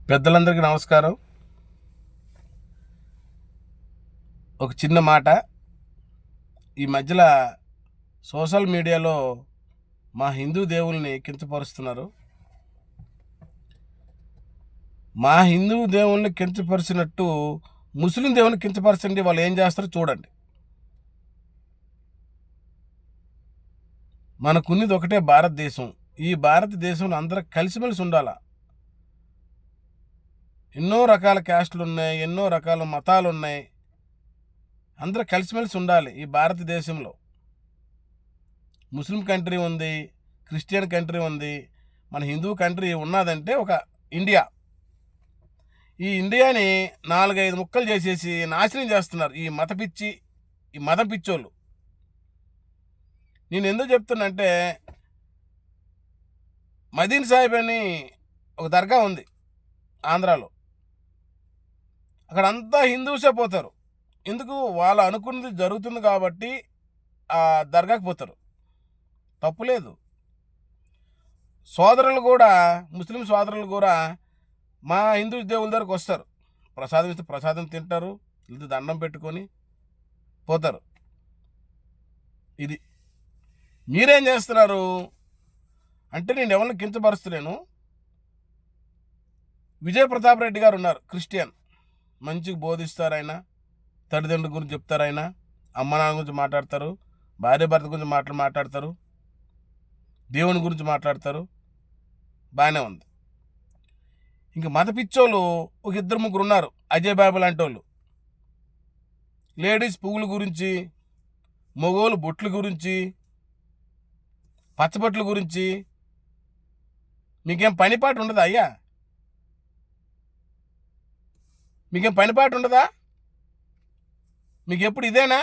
పెద్దలందరికీ నమస్కారం. ఒక చిన్న మాట. ఈ మధ్యలో సోషల్ మీడియాలో మా హిందూ దేవుల్ని కించపరుస్తున్నారు. మా హిందూ దేవుల్ని కించపరిచినట్టు ముస్లిం దేవుని కించపరచండి, వాళ్ళు ఏం చేస్తారో చూడండి. మనకున్నది ఒకటే భారతదేశం. ఈ భారతదేశంలో అందరూ కలిసిమెలిసి ఉండాలా. ఎన్నో రకాల క్యాస్టులు ఉన్నాయి, ఎన్నో రకాల మతాలు ఉన్నాయి. అందరూ కలిసిమెలిసి ఉండాలి. ఈ భారతదేశంలో ముస్లిం కంట్రీ ఉంది, క్రిస్టియన్ కంట్రీ ఉంది, మన హిందూ కంట్రీ ఉన్నదంటే ఒక ఇండియా. ఈ ఇండియాని 4-5 ముక్కలు చేసేసి నాశనం చేస్తున్నారు ఈ మతం పిచ్చోళ్ళు. నేను ఎందుకు చెప్తున్నంటే, మదీన్ సాహిబ్ అని ఒక దర్గా ఉంది ఆంధ్రాలో. అక్కడ అంతా హిందూసే పోతారు. ఎందుకు? వాళ్ళు అనుకున్నది జరుగుతుంది కాబట్టి ఆ దర్గాకి పోతారు. తప్పులేదు. సోదరులు కూడా, ముస్లిం సోదరులు కూడా మా హిందూ దేవుల దగ్గరకు వస్తారు. ప్రసాదం ఇస్తే ప్రసాదం తింటారు, ఇది దండం పెట్టుకొని పోతారు. ఇది మీరేం చేస్తున్నారు అంటే, నేను ఎవరిని కించపరుస్తున్నాను. విజయ్ ప్రతాప్ రెడ్డి గారు ఉన్నారు, క్రిస్టియన్. మంచిగా బోధిస్తారు ఆయన. తల్లిదండ్రుల గురించి చెప్తారు ఆయన. అమ్మ నాన్న గురించి మాట్లాడతారు, భార్య భర్త గురించి మాట్లాడతారు, దేవుని గురించి మాట్లాడతారు. బాగానే ఉంది. ఇంక మత పిచ్చోళ్ళు ఒక 2-3 ఉన్నారు, అజయ్ బాబు లాంటి వాళ్ళు. లేడీస్ పువ్వుల గురించి, మగోళ్ళు బొట్ల గురించి, పచ్చబొట్ల గురించి. మీకేం పనిపాటు ఉండదా అయ్యా? మీకేం పనిపాటు ఉండదా? మీకు ఎప్పుడు ఇదేనా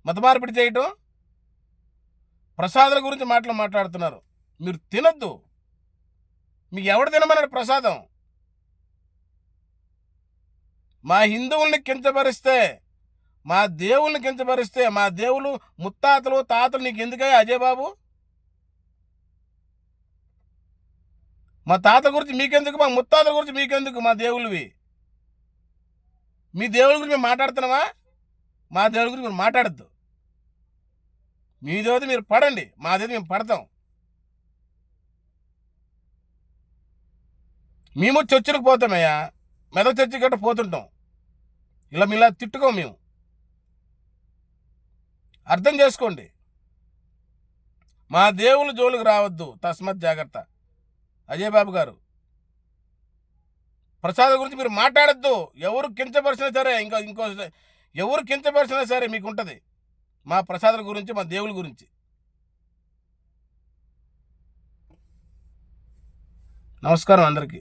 మత మార్పిడి చేయటం? ప్రసాదాల గురించి మాట్లాడుతున్నారు. మీరు తినద్దు. మీకు ఎవడు తినమన్నాడు ప్రసాదం? మా హిందువుల్ని కించపరిస్తే, మా దేవుల్ని కించపరిస్తే, మా దేవులు ముత్తాతలు తాతలు నీకు ఎందుకయ్యా అజయ్ బాబు? మా తాత గురించి మీకెందుకు? మా ముత్తాతల గురించి మీకెందుకు? మా దేవుళ్ళవి. మీ దేవుడి గురించి మేము మాట్లాడుతున్నామా? మా దేవుడి గురించి మీరు మాట్లాడద్దు. మీ దేవుడి మీరు పడండి, మా దేవుడి మేము పడతాం. మేము చర్చిలకు పోతామయ్యా, మెదక్ చర్చి గట్ట పోతుంటాం. ఇలా తిట్టుకోం మేము. అర్థం చేసుకోండి. మా దేవుళ్ళ జోలికి రావద్దు, తస్మత్ జాగ్రత్త. అజయ్ బాబు గారు, ప్రసాదం గురించి మీరు మాట్లాడద్దు. ఎవరు కించపరిచినా సరే, ఇంకో ఎవరు కించపరిచినా సరే మీకు ఉంటుంది. మా ప్రసాదాల గురించి, మా దేవుళ్ళ గురించి. నమస్కారం అందరికీ.